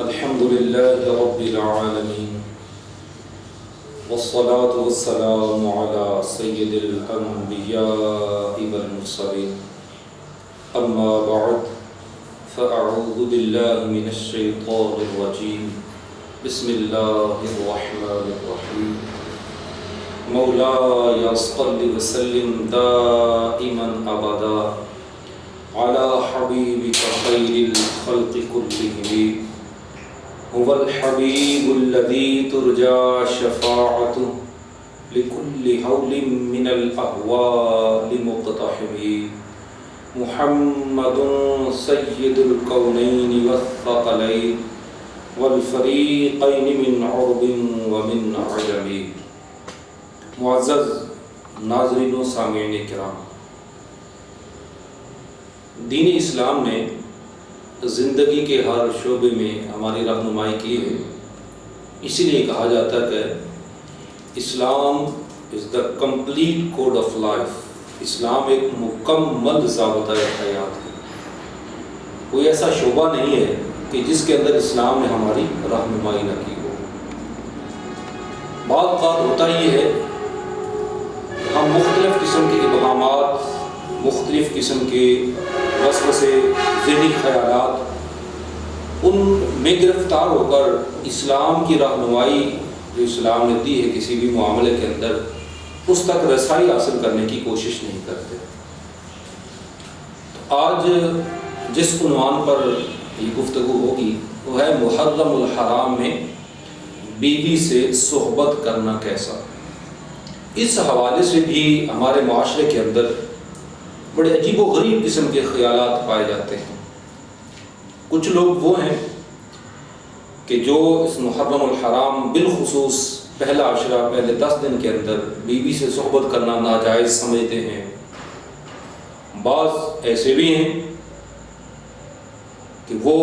الحمد لله رب العالمين والصلاة والسلام على سيد الأنبياء والمرسلين أما بعد فأعوذ بالله من الشيطان الرجيم بسم الله الرحمن الرحيم مولاي صل وسلم دائما أبدا على حبيبك خير الخلق كلهم هو الحبيب الذي ترجى شفاعته لكل هول من الأهوال مقتحم محمد سيد الكونين والثقلين والفريقين من عرب ومن عجم. معزز ناظرین و سامعین کرام، دین اسلام نے زندگی کے ہر شعبے میں ہماری رہنمائی کی ہے. اسی لیے کہا جاتا ہے کہ Islam is the complete code of life. اسلام ایک مکمل ضابطۂ حیات ہے. کوئی ایسا شعبہ نہیں ہے کہ جس کے اندر اسلام نے ہماری رہنمائی نہ کی ہو. بعض اوقات ہوتا ہی ہے ہم مختلف قسم کے ابہامات، مختلف قسم کے وسوسے، ذہنی خیالات، ان میں گرفتار ہو کر اسلام کی رہنمائی جو اسلام نے دی ہے کسی بھی معاملے کے اندر، اس تک رسائی حاصل کرنے کی کوشش نہیں کرتے. آج جس عنوان پر یہ گفتگو ہوگی وہ ہے محرم الحرام میں بیوی سے صحبت کرنا کیسا. اس حوالے سے بھی ہمارے معاشرے کے اندر بڑے عجیب و غریب قسم کے خیالات پائے جاتے ہیں. کچھ لوگ وہ ہیں کہ جو اس محرم الحرام بالخصوص پہلا عشرہ، پہلے 10 دن کے اندر بیوی سے صحبت کرنا ناجائز سمجھتے ہیں. بعض ایسے بھی ہیں کہ وہ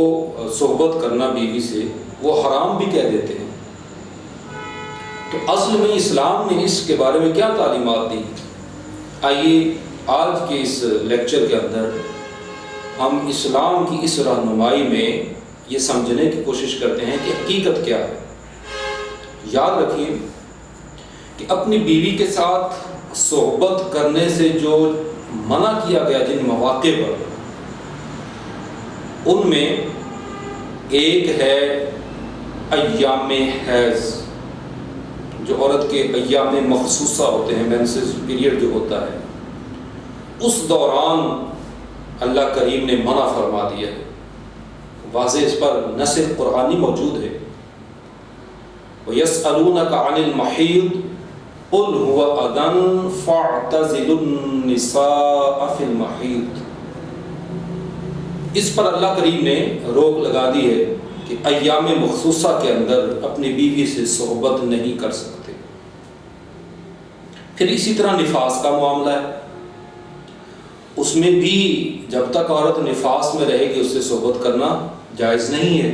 صحبت کرنا بیوی سے وہ حرام بھی کہہ دیتے ہیں. تو اصل میں اسلام نے اس کے بارے میں کیا تعلیمات دی؟ آئیے آج کے اس لیکچر کے اندر ہم اسلام کی اس رہنمائی میں یہ سمجھنے کی کوشش کرتے ہیں کہ حقیقت کیا ہے. یاد رکھیے کہ اپنی بیوی کے ساتھ صحبت کرنے سے جو منع کیا گیا جن مواقع پر، ان میں ایک ہے ایام حیض. جو عورت کے ایام مخصوصہ ہوتے ہیں، مینسس پیریڈ جو ہوتا ہے، اس دوران اللہ کریم نے منع فرما دیا ہے. واضح اس پر نص قرآنی موجود ہے. وَيَسْأَلُونَكَ عَنِ الْمَحِيضِ قُلْ هُوَ أَذًى فَاعْتَزِلُوا النِّسَاءَ فِي الْمَحِيضِ. اس پر اللہ کریم نے روک لگا دی ہے کہ ایام مخصوصہ کے اندر اپنی بیوی سے صحبت نہیں کر سکتے. پھر اسی طرح نفاس کا معاملہ ہے. اس میں بھی جب تک عورت نفاس میں رہے گی اس سے صحبت کرنا جائز نہیں ہے.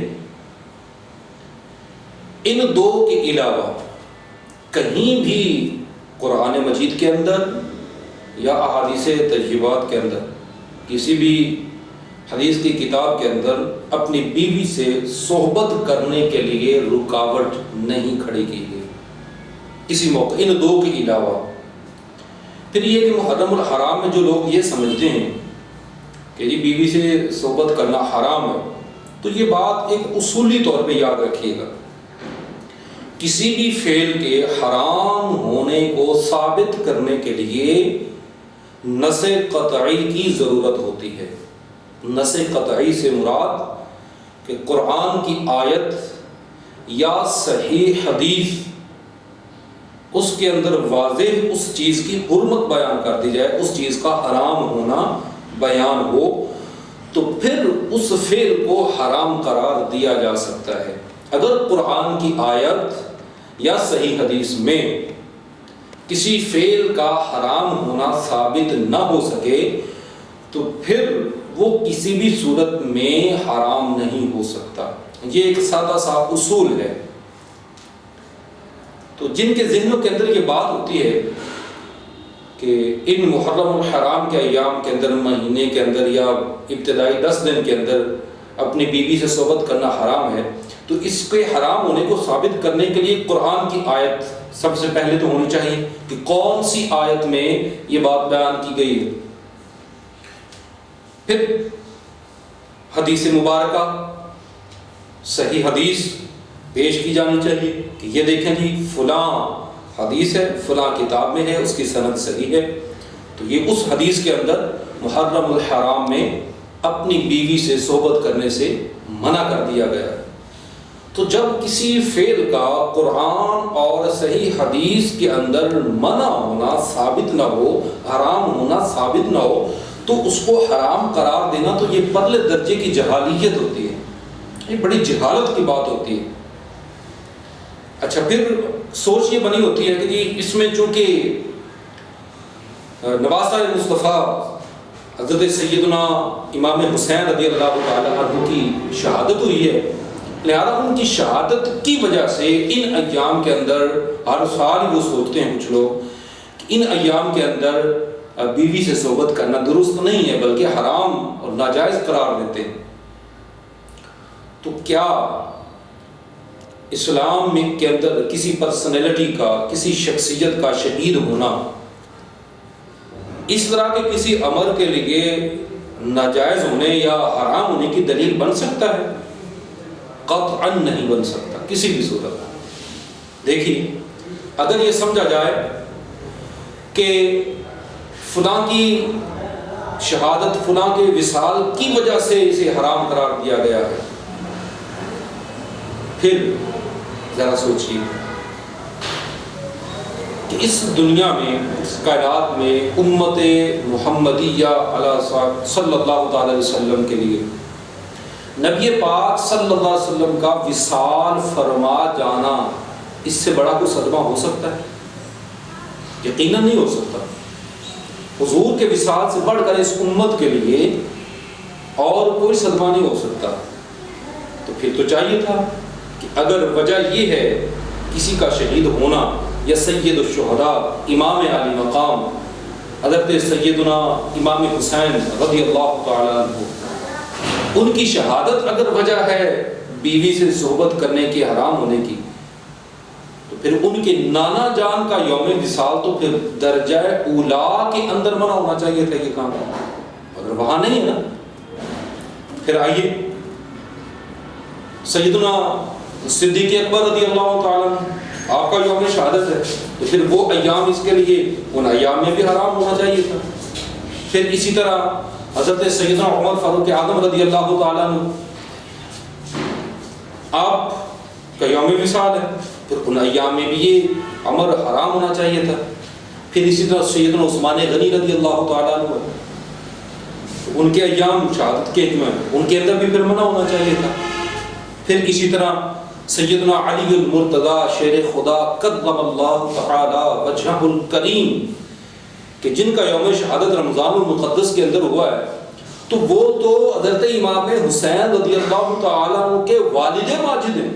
ان دو کے علاوہ کہیں بھی قرآن مجید کے اندر یا احادیث ترغیبات کے اندر، کسی بھی حدیث کی کتاب کے اندر اپنی بیوی سے صحبت کرنے کے لیے رکاوٹ نہیں کھڑی کی گئی کسی موقع، ان دو کے علاوہ. پھر یہ کہ محرم الحرام میں جو لوگ یہ سمجھتے ہیں کہ جی بیوی سے صحبت کرنا حرام ہے، تو یہ بات ایک اصولی طور پہ یاد رکھیے گا. کسی بھی فعل کے حرام ہونے کو ثابت کرنے کے لیے نص قطعی کی ضرورت ہوتی ہے. نص قطعی سے مراد کہ قرآن کی آیت یا صحیح حدیث اس کے اندر واضح اس چیز کی حرمت بیان کر دی جائے، اس چیز کا حرام ہونا بیان ہو، تو پھر اس فعل کو حرام قرار دیا جا سکتا ہے. اگر قرآن کی آیت یا صحیح حدیث میں کسی فعل کا حرام ہونا ثابت نہ ہو سکے تو پھر وہ کسی بھی صورت میں حرام نہیں ہو سکتا. یہ ایک سادہ سا اصول ہے. تو جن کے ذہنوں کے اندر یہ بات ہوتی ہے کہ ان محرم الحرام کے ایام کے اندر، مہینے کے اندر یا ابتدائی 10 دن کے اندر اپنی بیوی سے صحبت کرنا حرام ہے، تو اس کے حرام ہونے کو ثابت کرنے کے لیے قرآن کی آیت سب سے پہلے تو ہونی چاہیے کہ کون سی آیت میں یہ بات بیان کی گئی ہے. پھر حدیث مبارکہ صحیح حدیث پیش کی جانی چاہیے کہ یہ دیکھیں جی فلاں حدیث ہے، فلاں کتاب میں ہے، اس کی سند صحیح ہے. تو یہ اس حدیث کے اندر محرم الحرام میں اپنی بیوی سے صحبت کرنے سے منع کر دیا گیا ہے. تو جب کسی فعل کا قرآن اور صحیح حدیث کے اندر منع ہونا ثابت نہ ہو، حرام ہونا ثابت نہ ہو، تو اس کو حرام قرار دینا تو یہ پرلے درجے کی جہالیت ہوتی ہے، یہ بڑی جہالت کی بات ہوتی ہے. اچھا پھر سوچ یہ بنی ہوتی ہے کہ جی اس میں چونکہ نواسہ مصطفیٰ حضرت سیدنا امام حسین رضی اللہ تعالیٰ عنہ کی شہادت ہوئی ہے، لہذا ان کی شہادت کی وجہ سے ان ایام کے اندر ہر سال وہ سوچتے ہیں کچھ لوگ کہ ان ایام کے اندر بیوی سے صحبت کرنا درست نہیں ہے بلکہ حرام اور ناجائز قرار دیتے ہیں. تو کیا اسلام میں کے اندر کسی پرسنالٹی کا، کسی شخصیت کا شہید ہونا اس طرح کے کسی امر کے لیے ناجائز ہونے یا حرام ہونے کی دلیل بن سکتا ہے؟ قطعاً نہیں بن سکتا کسی بھی صورت. دیکھیے اگر یہ سمجھا جائے کہ فلاں کی شہادت فلاں کے وصال کی وجہ سے اسے حرام قرار دیا گیا ہے، پھر ذرا سوچیے کہ اس دنیا میں، اس کائنات میں امت محمدیہ صلی اللہ تعالی علیہ وسلم کے لیے نبی پاک صلی اللہ علیہ وسلم کا وصال فرما جانا اس سے بڑا کوئی صدمہ ہو سکتا ہے؟ یقیناً نہیں ہو سکتا. حضور کے وصال سے بڑھ کر اس امت کے لیے اور کوئی صدمہ نہیں ہو سکتا. تو پھر تو چاہیے تھا کہ اگر وجہ یہ ہے کسی کا شہید ہونا یا سید الشہداء امام علی مقام حضرت سیدنا امام حسین رضی اللہ تعالیٰ عنہ، ان کی شہادت اگر وجہ ہے بیوی سے صحبت کرنے کی، حرام ہونے کی، تو پھر ان کے نانا جان کا یوم وصال تو پھر درجہ اولا کے اندر منع ہونا چاہیے تھا یہ کام. اگر وہاں نہیں ہے نا، پھر آئیے سیدنا صدیق اکبر رضی اللہ تعالیٰ آپ کا یوم شہادت ہے، تو پھر وہ ایام اس کے لیے ان ایام میں بھی حرام ہونا چاہیے تھا. پھر اسی طرح حضرت سیدنا عمر فاروق اعظم رضی اللہ تعالیٰ عنہ آپ کا یوم وصال ہے، پھر ان ایام میں بھی یہ امر حرام ہونا چاہیے تھا. پھر اسی طرح سیدنا عثمان غنی رضی اللہ تعالیٰ عنہ ان کے ایام شہادت کے ہیں، ان کے اندر بھی پھر منع ہونا چاہیے تھا. پھر اسی طرح سیدنا علی المرتضی شیر خدا قدم اللہ تعالی وجہہ الکریم کہ جن کا یوم شہادت رمضان المقدس کے اندر ہوا ہے، تو وہ تو حضرت امام حسین رضی اللہ تعالیٰ عنہ کے والد ماجد ہیں،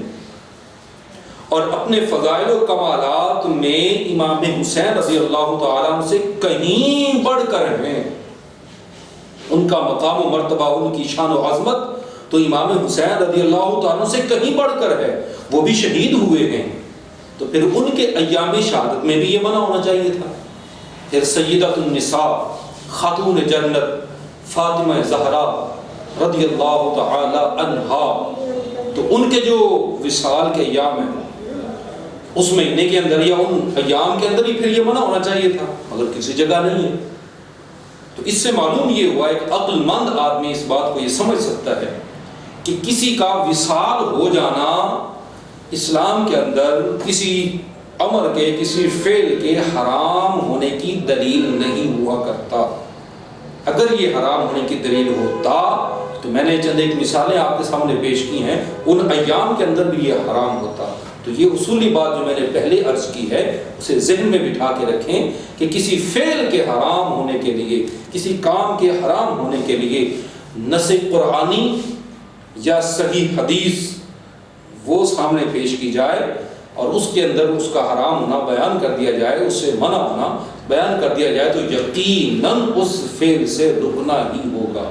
اور اپنے فضائل و کمالات میں امام حسین رضی اللہ تعالیٰ عنہ سے کہیں بڑھ کر ہیں. ان کا مقام و مرتبہ، ان کی شان و عظمت تو امام حسین رضی اللہ تعالیٰ سے کہیں بڑھ کر ہے، وہ بھی شہید ہوئے ہیں. تو پھر ان کے ایام شہادت میں بھی یہ منع ہونا چاہیے تھا. پھر سیدۃ النساء خاتون جنت فاطمہ زہرا رضی اللہ تعالی عنہا، تو ان کے جو وصال کے ایام ہیں اس مہینے کے اندر یا ان ایام کے اندر ہی پھر یہ منع ہونا چاہیے تھا، مگر کسی جگہ نہیں ہے. تو اس سے معلوم یہ ہوا ہے کہ عقل مند آدمی اس بات کو یہ سمجھ سکتا ہے کہ کسی کا وصال ہو جانا اسلام کے اندر کسی امر کے، کسی فعل کے حرام ہونے کی دلیل نہیں ہوا کرتا. اگر یہ حرام ہونے کی دلیل ہوتا تو میں نے چند ایک مثالیں آپ کے سامنے پیش کی ہیں، ان ایام کے اندر بھی یہ حرام ہوتا. تو یہ اصولی بات جو میں نے پہلے عرض کی ہے اسے ذہن میں بٹھا کے رکھیں کہ کسی فعل کے حرام ہونے کے لیے، کسی کام کے حرام ہونے کے لیے نص قرآنی یا صحیح حدیث وہ سامنے پیش کی جائے اور اس کے اندر اس کا حرام ہونا بیان کر دیا جائے، اس سے منع ہونا بیان کر دیا جائے، تو یقیناً اس فعل سے رکنا ہی ہوگا.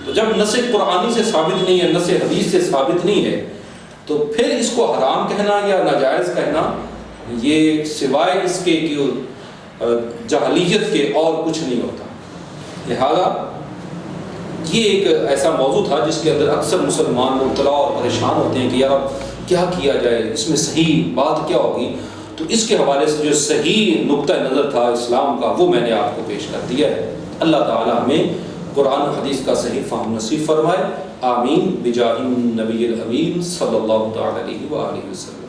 تو جب نص قرآنی سے ثابت نہیں ہے، نص حدیث سے ثابت نہیں ہے، تو پھر اس کو حرام کہنا یا ناجائز کہنا یہ سوائے اس کے کہ جاہلیت کے اور کچھ نہیں ہوتا. لہذا یہ ایک ایسا موضوع تھا جس کے اندر اکثر مسلمان مبتلا اور پریشان ہوتے ہیں کہ یار اب کیا کیا جائے, اس میں صحیح بات کیا ہوگی. تو اس کے حوالے سے جو صحیح نقطہ نظر تھا اسلام کا وہ میں نے آپ کو پیش کر دیا ہے. اللہ تعالی ہمیں قرآن و حدیث کا صحیح فہم نصیب فرمائے. آمین بجاہ النبی الامین صلی اللہ تعالی علیہ وآلہ وسلم.